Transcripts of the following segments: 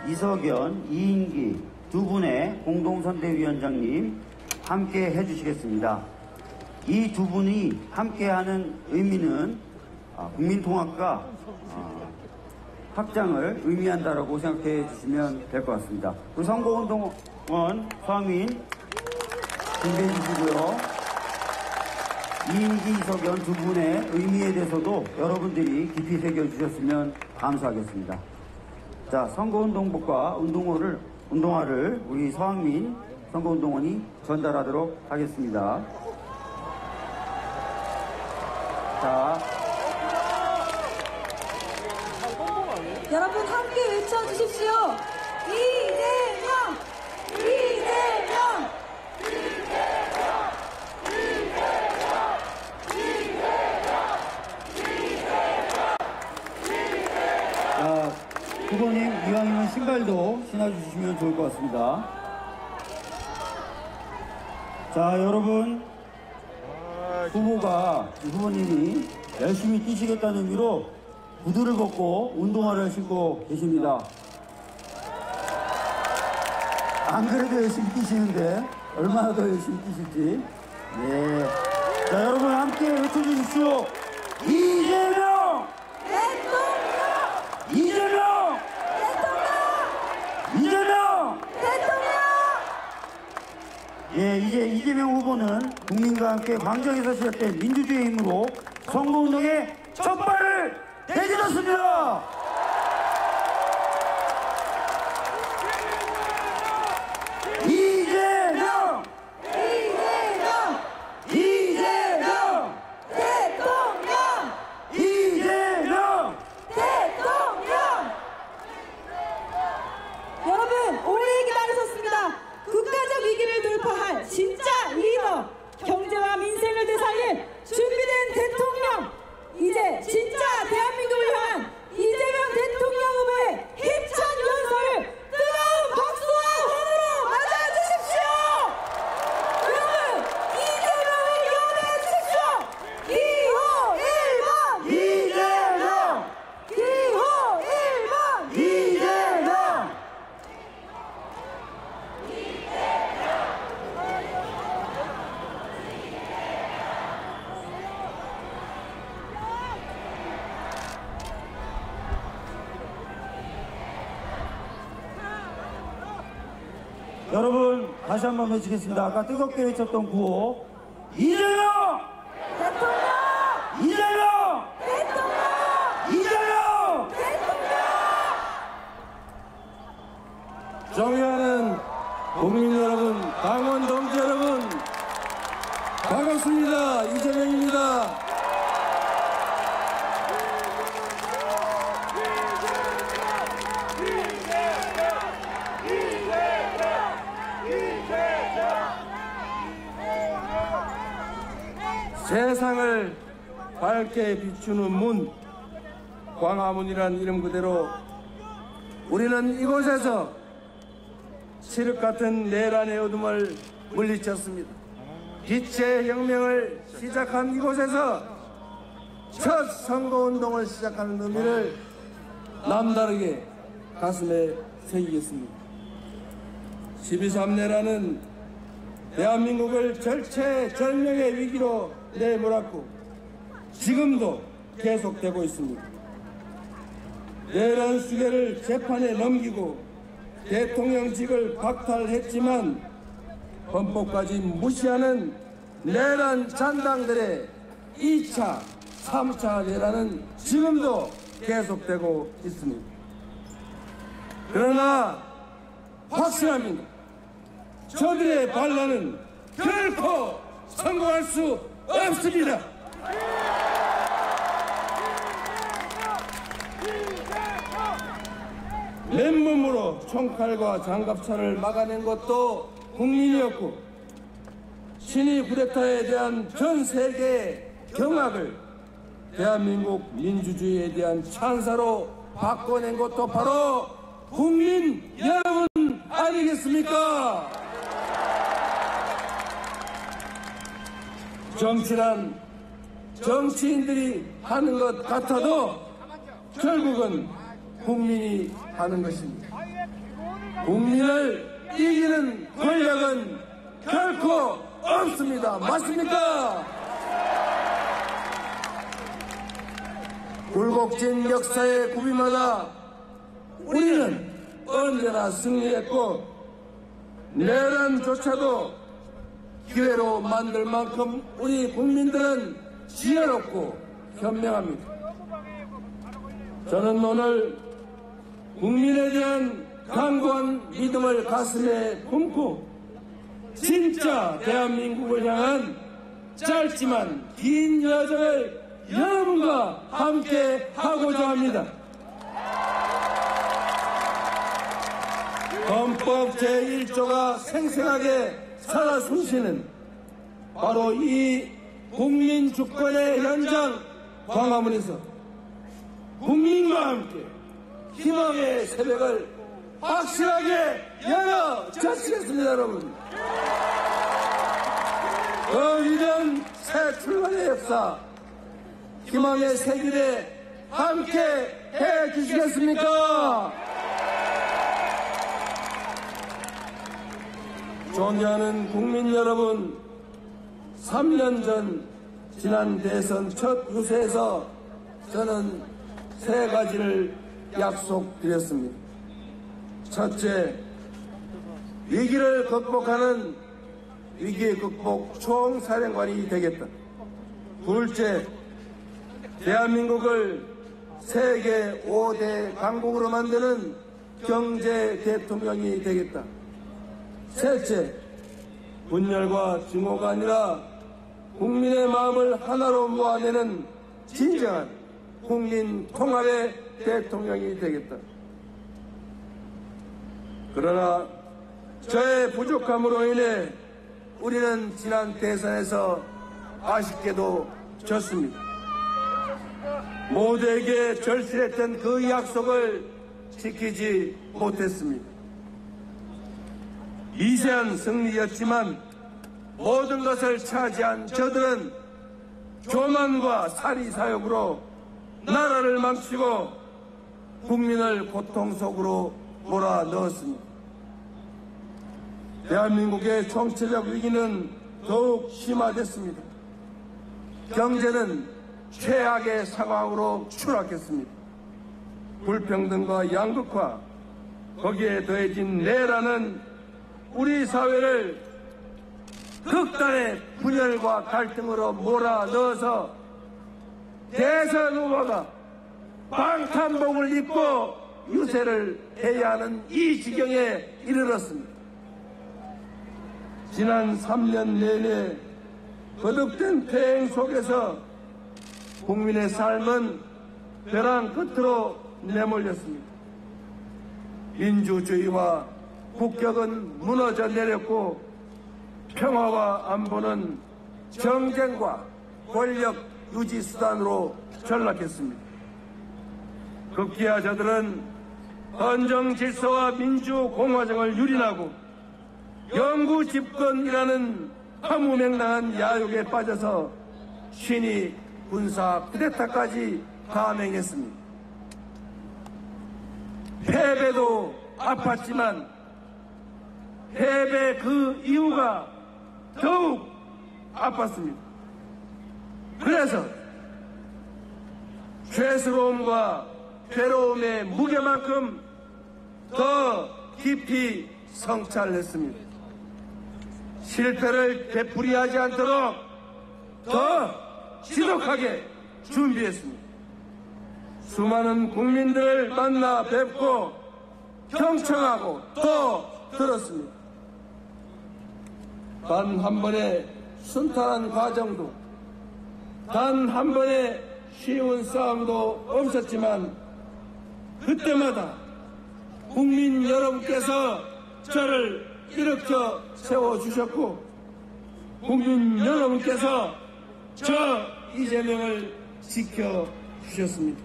이석연, 이인기 두 분의 공동선대위원장님 함께 해주시겠습니다. 이 두 분이 함께하는 의미는 국민통합과 확장을 의미한다라고 생각해 주시면 될 것 같습니다. 우리 선거운동원 서항민 준비해 주시고요. 이인기, 이석연 두 분의 의미에 대해서도 여러분들이 깊이 새겨주셨으면 감사하겠습니다. 자, 선거운동복과 운동화를 우리 서항민 선거운동원이 전달하도록 하겠습니다. 자, 여러분 함께 외쳐주십시오. 이재명! 이재명! 자, 후보님 이왕이면 신발도 신어주시면 좋을 것 같습니다. 자, 여러분 후보님이 열심히 뛰시겠다는 의미로 구두를 벗고 운동화를 신고 계십니다. 안 그래도 열심히 뛰시는데 얼마나 더 열심히 뛰실지. 네. 자, 여러분 함께 외쳐주십시오. 이재명! 대통령! 이재명! 대통령! 이재명! 대통령! 예, 이제 이재명 후보는 국민과 함께 광장에서 시작된 민주주의의 힘으로 선거운동의 첫 발을 내딛었습니다. 이재명! 이재명! 이재명! 대통령! 이재명! 대통령! 여러분, 오래 기다리셨습니다. 국가적 위기를 돌파할 진짜 리더, 경제와 민생을 되살릴 준비된 대통령, 이제 진짜 대한민국을 향한 이재명 대통령 후보의 힘찬 연설을 뜨거운 박수와 환호로 맞아주십시오. 여러분, 이재명을 응원해 주십시오. 기호 1번 이재명! 기호 1번 이재명! 여러분 다시 한번 외치겠습니다. 아까 뜨겁게 외쳤던 구호 이재명! 대통령! 이재명! 대통령! 이재명! 대통령! 존경하는 국민 여러분, 강원 동지 여러분, 반갑습니다. 이재명입니다. 세상을 밝게 비추는 문, 광화문이란 이름 그대로 우리는 이곳에서 칠흑 같은 내란의 어둠을 물리쳤습니다. 빛의 혁명을 시작한 이곳에서 첫 선거운동을 시작하는 의미를 남다르게 가슴에 새기겠습니다. 12.3내란은 대한민국을 절체절명의 위기로 내몰았고 지금도 계속되고 있습니다. 내란 수괴를 재판에 넘기고 대통령직을 박탈했지만 헌법까지 무시하는 내란 잔당들의 2차, 3차 내란은 지금도 계속되고 있습니다. 그러나 확실합니다. 저들의 반란은 결코 성공할 수 없습니다. 맨몸으로 총칼과 장갑차를 막아낸 것도 국민이었고 친위 쿠데타에 대한 전 세계의 경악을 대한민국 민주주의에 대한 찬사로 바꿔낸 것도 바로 국민 여러분 아니겠습니까? 정치란 정치인들이 하는 것 같아도 결국은 국민이 하는 것입니다. 국민을 이기는 권력은 결코 없습니다. 맞습니까? 굴곡진 역사의 구비마다 우리는 언제나 승리했고 내란조차도 기회로 만들 만큼 우리 국민들은 지혜롭고 현명합니다. 저는 오늘 국민에 대한 강고한 믿음을 가슴에 품고 진짜 대한민국을 향한 짧지만 긴 여정을 여러분과 함께 하고자 합니다. 헌법 제1조가 생생하게 살아 숨쉬는 바로 이 국민주권의 현장 광화문에서 국민과 함께 희망의 새벽을 확실하게 열어젖히겠습니다. 여러분, 그 위대한 새 출발의 역사 희망의 새길에 함께 해주시겠습니까? 존경하는 국민 여러분, 3년 전 지난 대선 첫 유세에서 저는 3가지를 약속드렸습니다. 첫째, 위기를 극복하는 위기 극복 총사령관이 되겠다. 둘째, 대한민국을 세계 5대 강국으로 만드는 경제 대통령이 되겠다. 셋째, 분열과 증오가 아니라 국민의 마음을 하나로 모아내는 진정한 국민 통합의 대통령이 되겠다. 그러나 저의 부족함으로 인해 우리는 지난 대선에서 아쉽게도 졌습니다. 모두에게 절실했던 그 약속을 지키지 못했습니다. 미세한 승리였지만 모든 것을 차지한 저들은 교만과 사리사욕으로 나라를 망치고 국민을 고통 속으로 몰아넣었습니다. 대한민국의 정치적 위기는 더욱 심화됐습니다. 경제는 최악의 상황으로 추락했습니다. 불평등과 양극화, 거기에 더해진 내란은 우리 사회를 극단의 분열과 갈등으로 몰아넣어서 대선 후보가 방탄복을 입고 유세를 해야 하는 이 지경에 이르렀습니다. 지난 3년 내내 거듭된 폐행 속에서 국민의 삶은 벼랑 끝으로 내몰렸습니다. 민주주의와 국격은 무너져 내렸고 평화와 안보는 정쟁과 권력 유지 수단으로 전락했습니다. 급기야 저들은 헌정 질서와 민주 공화정을 유린하고 영구 집권이라는 허무맹랑한 야욕에 빠져서 신이 군사 쿠데타까지 감행했습니다. 패배도 아팠지만 패배 그 이유가 더욱 아팠습니다. 그래서 죄스러움과 괴로움의 무게만큼 더 깊이 성찰했습니다. 실패를 되풀이하지 않도록 더 지독하게 준비했습니다. 수많은 국민들을 만나 뵙고 경청하고 또 들었습니다. 단 한 번의 순탄한 과정도, 단 한 번의 쉬운 싸움도 없었지만 그때마다 국민 여러분께서 저를 일으켜 세워주셨고 국민 여러분께서 저 이재명을 지켜주셨습니다.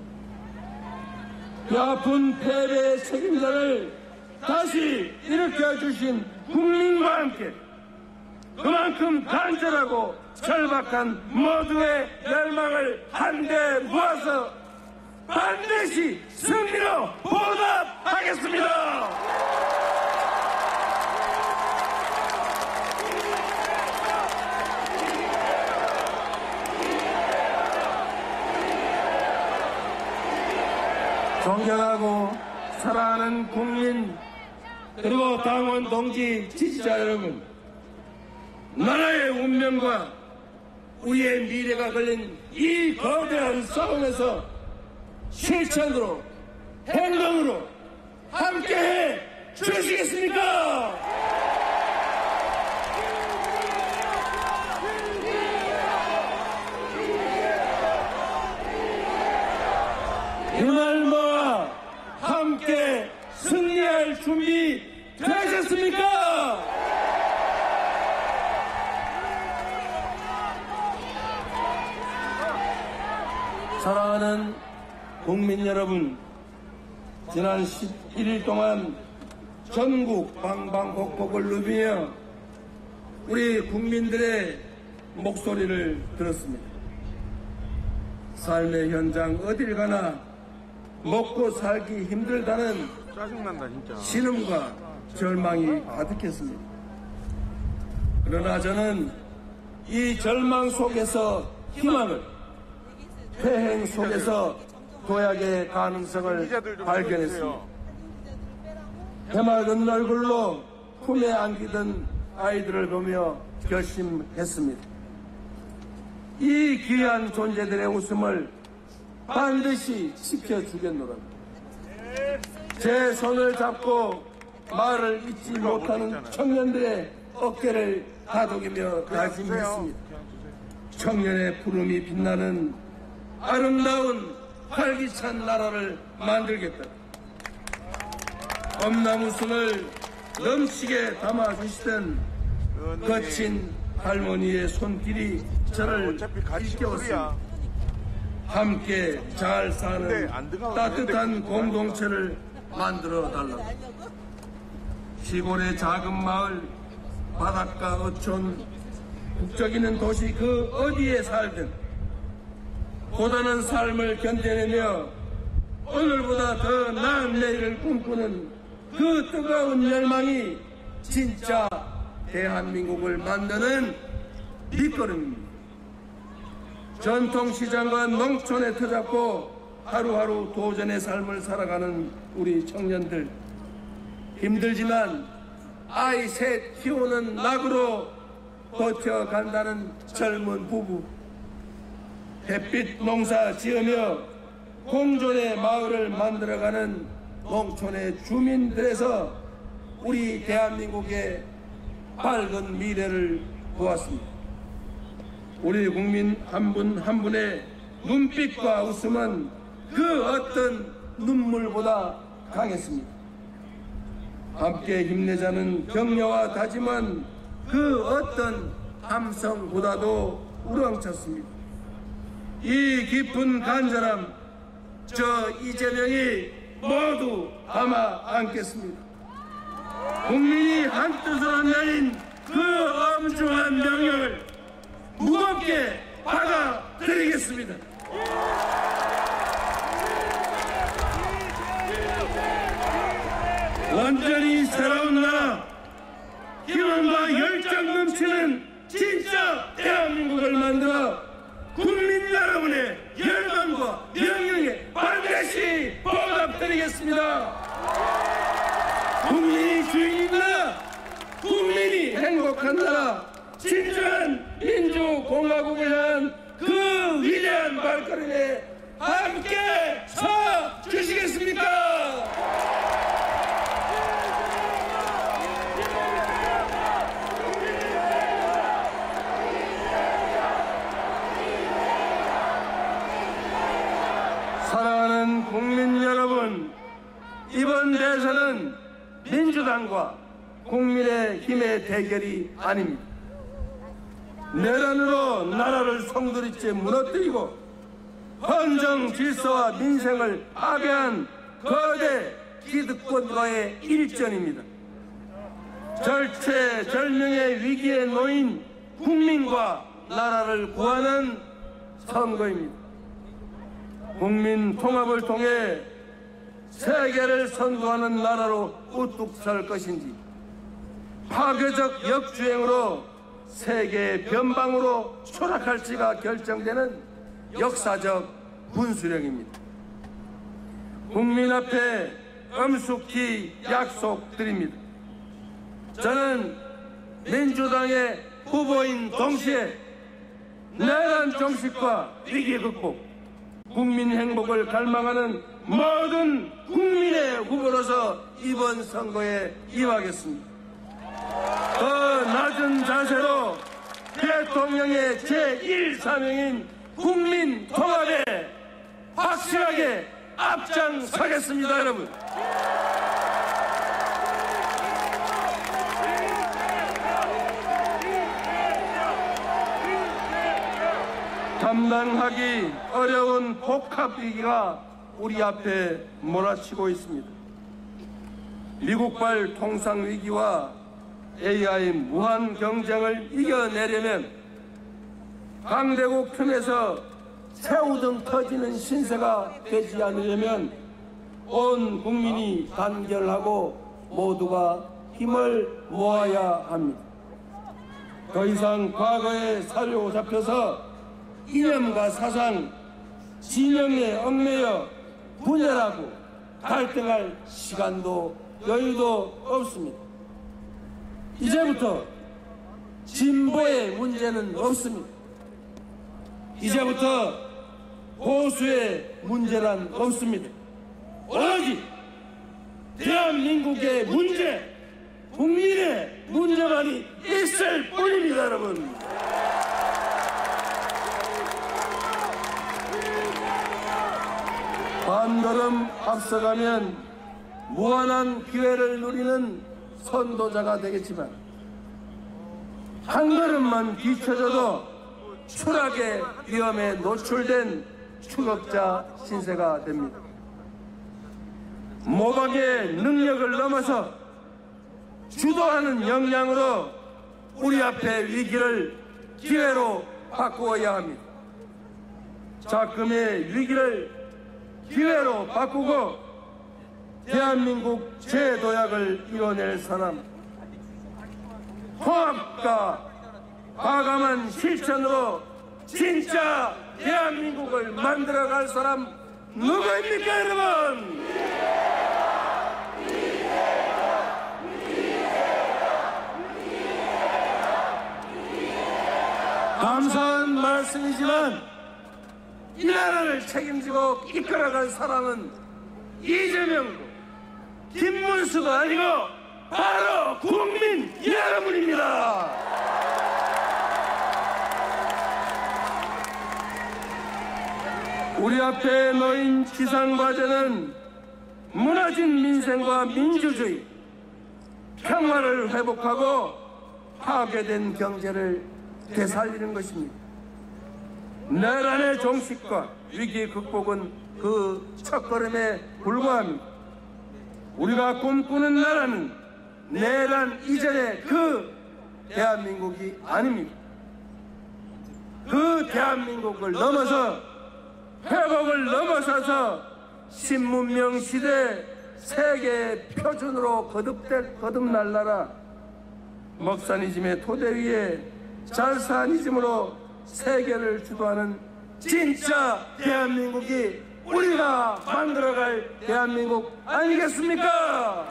그 아픈 패배의 책임자를 다시 일으켜주신 국민과 함께 그만큼 간절하고 절박한 모두의 열망을 한데 모아서 반드시 승리로 보답하겠습니다. 존경하고 사랑하는 국민 그리고 당원 동지 지지자 여러분, 나라의 운명과 우리의 미래가 걸린 이 거대한 싸움에서 실천으로 행동으로 함께해 주시겠습니까? 이날과 함께 승리할 준비 되셨습니까? 사랑하는 국민 여러분, 지난 11일 동안 전국 방방곡곡을 누비며 우리 국민들의 목소리를 들었습니다. 삶의 현장 어딜 가나 먹고 살기 힘들다는 짜증난다 진짜. 신음과 절망이 가득했습니다. 그러나 저는 이 절망 속에서 희망을, 회행 속에서 도약의 가능성을 발견했습니다. 해맑은 얼굴로 품에 안기던 아이들을 보며 결심했습니다. 이 귀한 존재들의 웃음을 반드시 지켜주겠노라. 제 손을 잡고 말을 잊지 못하는 청년들의 어깨를 다독이며 다짐했습니다. 청년의 푸름이 빛나는 아름다운 활기찬 나라를 만들겠다. 엄나무순을 넘치게 담아주시던 거친 할머니의 손길이 저를 일깨웠습니다. 함께 잘 사는 따뜻한 공동체를 만들어 달라고. 시골의 작은 마을, 바닷가 어촌, 북적이는 도시 그 어디에 살든 고단한 삶을 견뎌내며 오늘보다 더 나은 내일을 꿈꾸는 그 뜨거운 열망이 진짜 대한민국을 만드는 밑거름입니다. 전통시장과 농촌에 터잡고 하루하루 도전의 삶을 살아가는 우리 청년들, 힘들지만 아이 셋 키우는 낙으로 버텨간다는 젊은 부부, 햇빛 농사 지으며 공존의 마을을 만들어가는 농촌의 주민들에서 우리 대한민국의 밝은 미래를 보았습니다. 우리 국민 한 분 한 분의 눈빛과 웃음은 그 어떤 눈물보다 강했습니다. 함께 힘내자는 격려와 다짐은 그 어떤 함성보다도 우렁찼습니다. 이 깊은 간절함, 저 이재명이 모두 담아 안겠습니다. 국민이 한뜻으로 내린 그 엄중한 명령을 무겁게 받아들이겠습니다. 완전히 새로운 나라, 희망과 열정 넘치는 진짜 대한민국을 만들어 국민 여러분의 열망과 명령에 반드시 보답드리겠습니다. 국민이 주인인 나라, 국민이 행복한 나라, 진정한 민주공화국을 향한 그 위대한 발걸음에 함께 서 주시겠습니까? 사랑하는 국민 여러분, 이번 대선은 민주당과 국민의힘의 대결이 아닙니다. 내란으로 나라를 송두리째 무너뜨리고 헌정 질서와 민생을 파괴한 거대 기득권과의 일전입니다. 절체절명의 위기에 놓인 국민과 나라를 구하는 선거입니다. 국민 통합을 통해 세계를 선도하는 나라로 우뚝 설 것인지, 파괴적 역주행으로 세계의 변방으로 추락할지가 결정되는 역사적 분수령입니다. 국민 앞에 엄숙히 약속드립니다. 저는 민주당의 후보인 동시에 내란 정식과 위기 극복, 국민 행복을 갈망하는 모든 국민의 후보로서 이번 선거에 임하겠습니다. 더 낮은 자세로 대통령의 제1사명인 국민 통합에 확실하게 앞장서겠습니다, 여러분. 감당하기 어려운 복합위기가 우리 앞에 몰아치고 있습니다. 미국발 통상위기와 AI 무한 경쟁을 이겨내려면 강대국 틈에서 새우등 터지는 신세가 되지 않으려면 온 국민이 단결하고 모두가 힘을 모아야 합니다. 더 이상 과거에 사로잡혀서 이념과 사상, 진영에 얽매여 분열하고 갈등할 시간도 여유도 없습니다. 이제부터 진보의 문제는 없습니다. 이제부터 보수의 문제란 없습니다. 오로지 대한민국의 문제, 국민의 문제만이 있을 뿐입니다, 여러분. 한 걸음 앞서가면 무한한 기회를 누리는 선도자가 되겠지만 한 걸음만 뒤쳐져도 추락의 위험에 노출된 추격자 신세가 됩니다. 모방의 능력을 넘어서 주도하는 역량으로 우리 앞의 위기를 기회로 바꾸어야 합니다. 작금의 위기를 기회로 바꾸고 대한민국 재도약을 이뤄낼 사람, 통합과 과감한 실천으로 진짜 대한민국을 만들어갈 사람 누구입니까, 여러분? 감사한 말씀이지만 이 나라를 책임지고 이끌어갈 사람은 이재명도 김문수가 아니고 바로 국민 여러분입니다. 우리 앞에 놓인 지상과제는 무너진 민생과 민주주의, 평화를 회복하고 파괴된 경제를 되살리는 것입니다. 내란의 종식과 위기 극복은 그 첫걸음에 불과합니다. 우리가 꿈꾸는 나라는 내란 이전의 그 대한민국이 아닙니다. 그 대한민국을 넘어서 회복을 넘어서서 신문명 시대 세계 표준으로 거듭날 나라, 먹사니즘의 토대 위에 잘사니즘으로 세계를 주도하는 진짜 대한민국이 우리가 만들어갈 대한민국 아니겠습니까?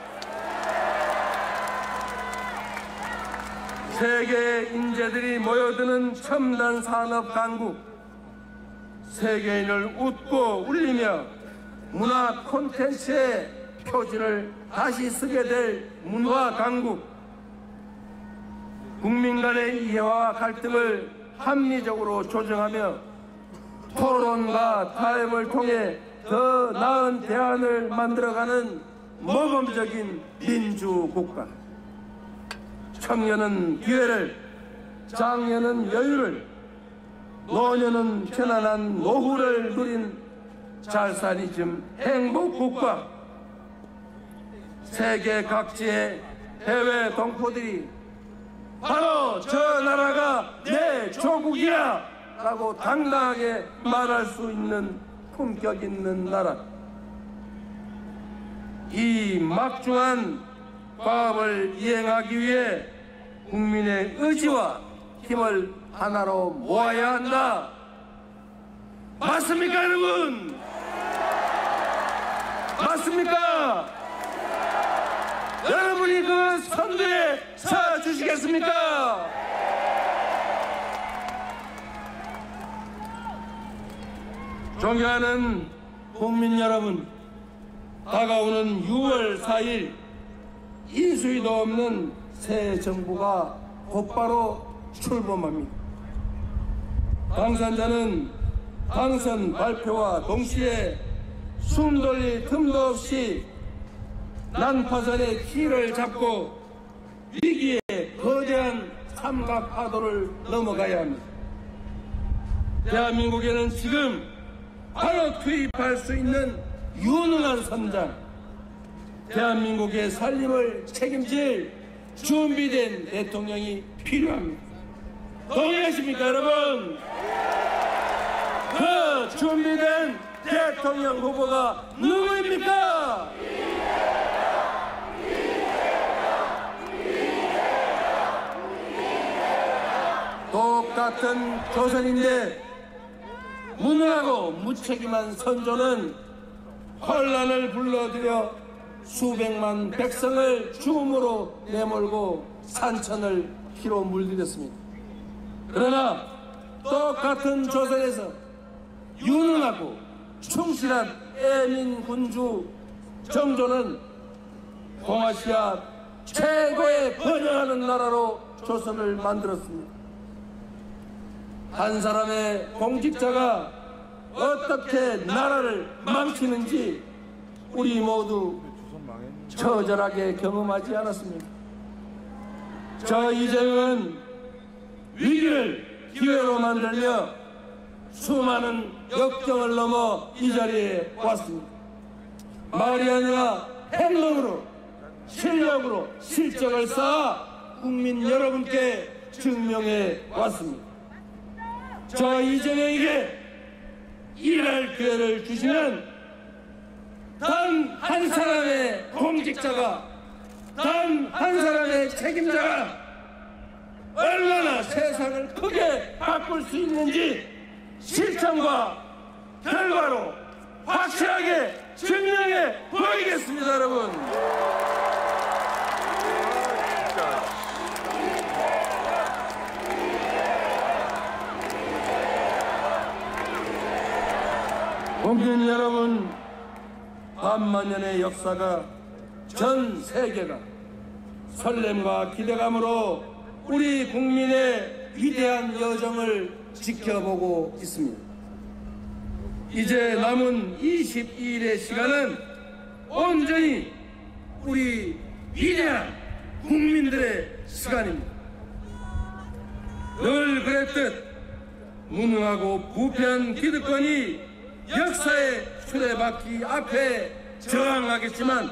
세계 인재들이 모여드는 첨단 산업 강국, 세계인을 웃고 울리며 문화 콘텐츠의 표준을 다시 쓰게 될 문화 강국, 국민 간의 이해와 갈등을 합리적으로 조정하며 토론과 타협을 통해 더 나은 대안을 만들어가는 모범적인 민주국가. 청년은 기회를, 장년은 여유를, 노년은 편안한 노후를 누린 잘사니즘 행복국가. 세계 각지의 해외 동포들이 바로 저 나라가 내 조국이야 라고 당당하게 말할 수 있는 품격 있는 나라. 이 막중한 과업을 이행하기 위해 국민의 의지와 힘을 하나로 모아야 한다. 맞습니까, 여러분? 맞습니까? 여러분이 그 선두에 서 주시겠습니까? 존경하는 국민 여러분, 다가오는 6월 4일 인수위도 없는 새 정부가 곧바로 출범합니다. 당선자는 당선 발표와 동시에 숨 돌릴 틈도 없이 난파선의 키를 잡고 위기의 거대한 삼각파도를 넘어가야 합니다. 대한민국에는 지금 바로 투입할 수 있는 유능한 선장, 대한민국의 살림을 책임질 준비된 대통령이 필요합니다. 동의하십니까, 여러분? 그 준비된 대통령 후보가 누구입니까? 똑같은 조선인데 무능하고 무책임한 선조는 혼란을 불러들여 수백만 백성을 죽음으로 내몰고 산천을 피로 물들였습니다. 그러나 똑같은 조선에서 유능하고 충실한 애민 군주 정조는 동아시아 최고의 번영하는 나라로 조선을 만들었습니다. 한 사람의 공직자가 어떻게 나라를 망치는지 우리 모두 처절하게 경험하지 않았습니까? 저 이재명은 위기를 기회로 만들며 수많은 역경을 넘어 이 자리에 왔습니다. 말이 아니라 행동으로, 실력으로 실적을 쌓아 국민 여러분께 증명해 왔습니다. 저 이재명에게 일할 기회를 주시면 단 한 사람의 공직자가, 단 한 사람의 책임자가 얼마나 세상을 크게 바꿀 수 있는지 실천과 결과로 확실하게 증명해 보이겠습니다, 여러분. 국민 여러분, 반만년의 역사가 전 세계가 설렘과 기대감으로 우리 국민의 위대한 여정을 지켜보고 있습니다. 이제 남은 22일의 시간은 온전히 우리 위대한 국민들의 시간입니다. 늘 그랬듯 무능하고 부패한 기득권이 역사의 수레바퀴 앞에 저항하겠지만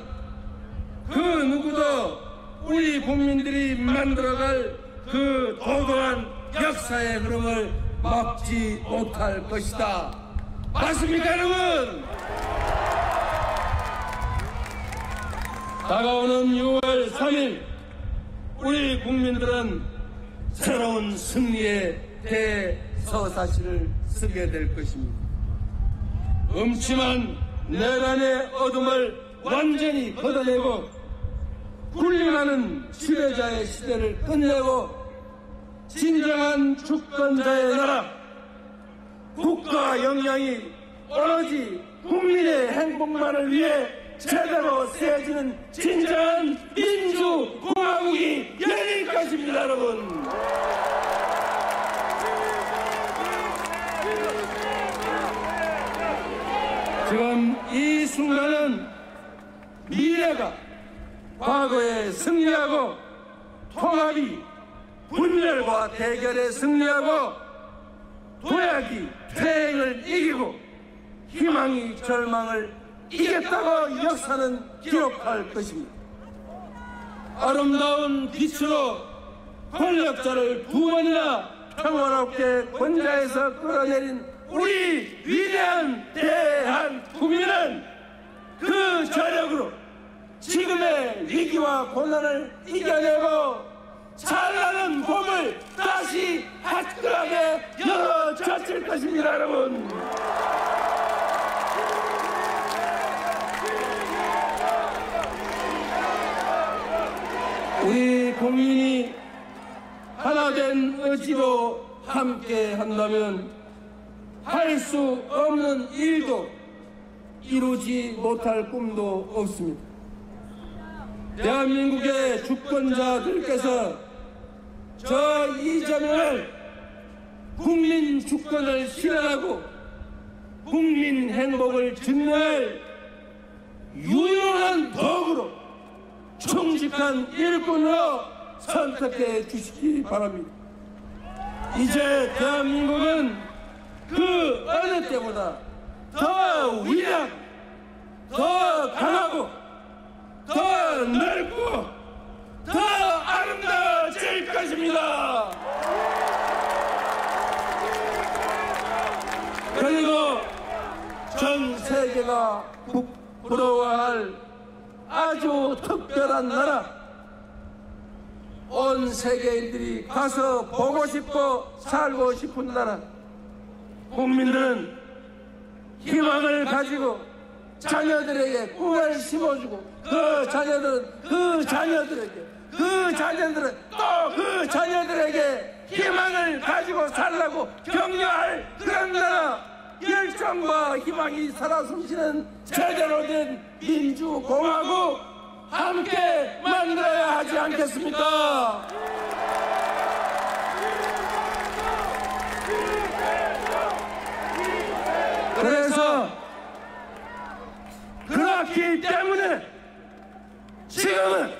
그 누구도 우리 국민들이 만들어갈 그 도도한 역사의 흐름을 막지 못할 것이다. 맞습니까, 여러분? 다가오는 6월 3일 우리 국민들은 새로운 승리의 대서사시를 쓰게 될 것입니다. 음침한 내란의 어둠을 완전히 걷어내고 군림하는 지배자의 시대를 끝내고 진정한 주권자의 나라, 국가 역량이 오로지 국민의 행복만을 위해 제대로 세워지는 진정한 민주공화국이 열릴 것입니다, 여러분. 지금 이 순간은 미래가 과거에 승리하고 통합이 분열과 대결에 승리하고 도약이 퇴행을 이기고 희망이 절망을 이겼다고 역사는 기록할 것입니다. 아름다운 빛으로 권력자를 두 번이나 평화롭게 권좌에서 끌어내린 우리 위대한 대한국민은 그 저력으로 지금의 위기와 고난을 이겨내고 찬란한 봄을 다시 화끈하게 열어젖힐 것입니다, 여러분. 우리 국민이 하나된 의지로 함께 한다면 할 수 없는 일도 이루지 못할 꿈도 없습니다. 대한민국의 주권자들께서 저 이재명을 국민 주권을 실현하고 국민 행복을 증명할 유용한 도구로 충직한 일꾼으로 선택해 주시기 바랍니다. 이제 대한민국은 그 어느 때보다 더 위대하고 더 강하고 더 넓고 더 아름다워질 것입니다. 그리고 전 세계가 부러워할 아주 특별한 나라, 온 세계인들이 가서 보고 싶고 살고 싶은 나라, 국민들은 희망을 가지고 자녀들에게 꿈을 심어주고 그 자녀들은 또 그 자녀들에게 희망을 가지고 살라고 격려할 그런 나라, 열정과 희망이 살아 숨쉬는 제대로 된 민주공화국 함께 만들어야 하지 않겠습니까? 그래서 그렇기 때문에 지금은